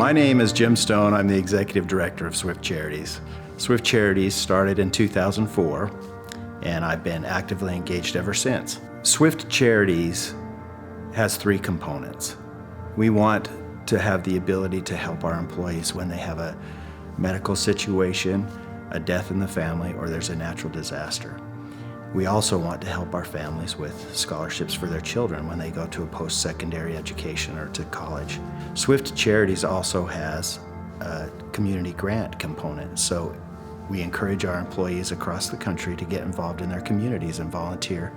My name is Jim Stone. I'm the Executive Director of Swift Charities. Swift Charities started in 2004, and I've been actively engaged ever since. Swift Charities has three components. We want to have the ability to help our employees when they have a medical situation, a death in the family, or there's a natural disaster. We also want to help our families with scholarships for their children when they go to a post-secondary education or to college. Swift Charities also has a community grant component, so we encourage our employees across the country to get involved in their communities and volunteer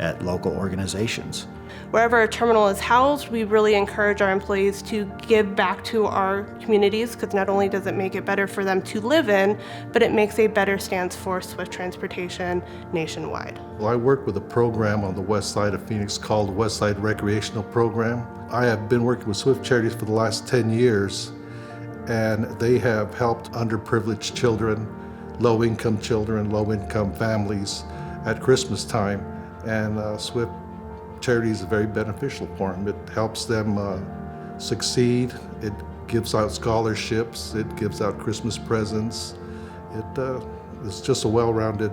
at local organizations. Wherever a terminal is housed, we really encourage our employees to give back to our communities, because not only does it make it better for them to live in, but it makes a better stance for Swift Transportation nationwide. Well, I work with a program on the west side of Phoenix called the West Side Recreational Program. I have been working with Swift Charities for the last 10 years, and they have helped underprivileged children, low-income families at Christmas time. And Swift Charities is very beneficial for them. It helps them succeed. It gives out scholarships. It gives out Christmas presents. It's just a well-rounded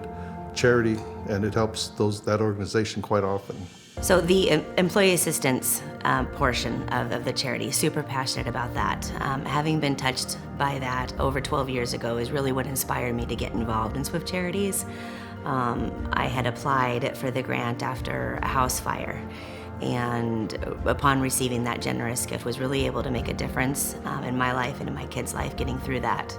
charity, and it helps that organization quite often. So the employee assistance portion of the charity, super passionate about that. Having been touched by that over 12 years ago is really what inspired me to get involved in Swift Charities. I had applied for the grant after a house fire, and upon receiving that generous gift was really able to make a difference in my life and in my kids' life getting through that.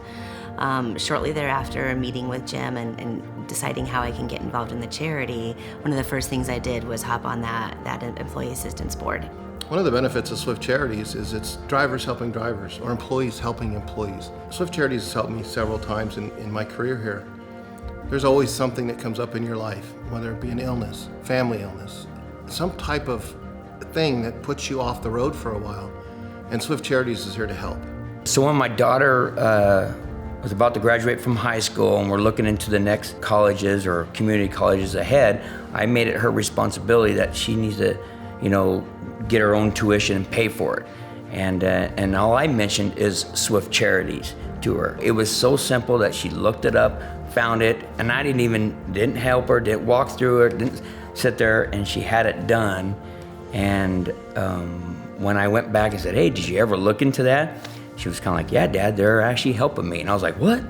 Shortly thereafter, meeting with Jim and deciding how I can get involved in the charity, one of the first things I did was hop on that employee assistance board. One of the benefits of Swift Charities is it's drivers helping drivers or employees helping employees. Swift Charities has helped me several times in my career here. There's always something that comes up in your life, whether it be an illness, family illness, some type of thing that puts you off the road for a while, and Swift Charities is here to help. So when my daughter was about to graduate from high school and we're looking into the next colleges or community colleges ahead, I made it her responsibility that she needs to, get her own tuition and pay for it. And all I mentioned is Swift Charities to her. It was so simple that she looked it up, found it, and I didn't help her, didn't walk through it, didn't sit there, and she had it done. And when I went back and said, hey, did you ever look into that? She was kind of like, yeah, Dad, they're actually helping me. And I was like, what?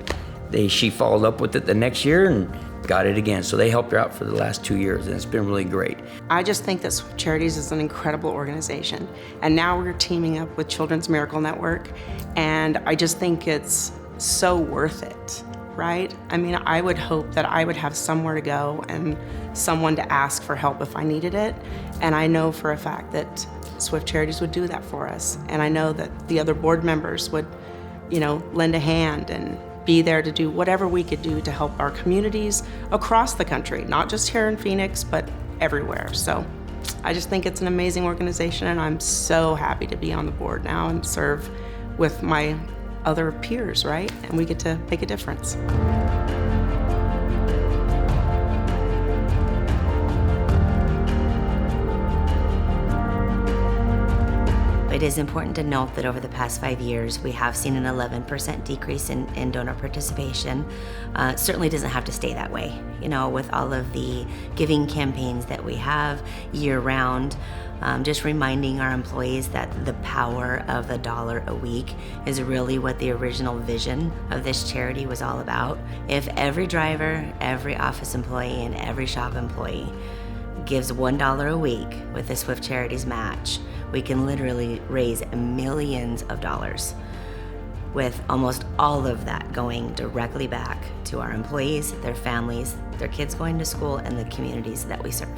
She followed up with it the next year and got it again. So they helped her out for the last 2 years, and it's been really great. I just think that Swift Charities is an incredible organization. And now we're teaming up with Children's Miracle Network, and I just think it's so worth it, right? I mean, I would hope that I would have somewhere to go and someone to ask for help if I needed it. And I know for a fact that Swift Charities would do that for us. And I know that the other board members would, lend a hand and be there to do whatever we could do to help our communities across the country, not just here in Phoenix, but everywhere. So I just think it's an amazing organization, and I'm so happy to be on the board now and serve with my other peers, right? And we get to make a difference. It is important to note that over the past 5 years, we have seen an 11% decrease in donor participation. It certainly doesn't have to stay that way. With all of the giving campaigns that we have year-round, just reminding our employees that the power of $1 a week is really what the original vision of this charity was all about. If every driver, every office employee, and every shop employee gives $1 a week with the Swift Charities match, we can literally raise millions of dollars, with almost all of that going directly back to our employees, their families, their kids going to school, and the communities that we serve.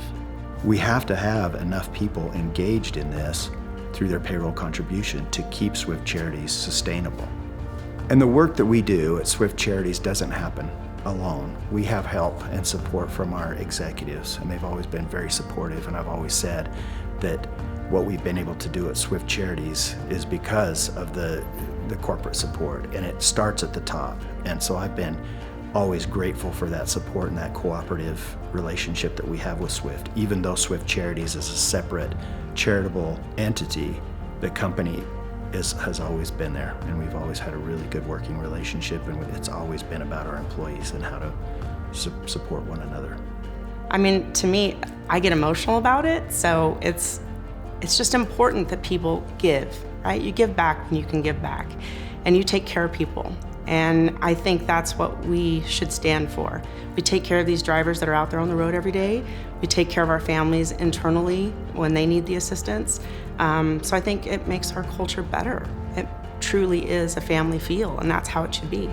We have to have enough people engaged in this through their payroll contribution to keep Swift Charities sustainable. And the work that we do at Swift Charities doesn't happen alone. We have help and support from our executives, and they've always been very supportive, and I've always said that what we've been able to do at Swift Charities is because of the corporate support, and it starts at the top. And so I've been always grateful for that support and that cooperative relationship that we have with Swift. Even though Swift Charities is a separate charitable entity, the company has always been there, and we've always had a really good working relationship, and it's always been about our employees and how to support one another. I mean, to me, I get emotional about it, so it's just important that people give, right? You give back when you can give back, and you take care of people. And I think that's what we should stand for. We take care of these drivers that are out there on the road every day. We take care of our families internally when they need the assistance. So I think it makes our culture better. It truly is a family feel, and that's how it should be.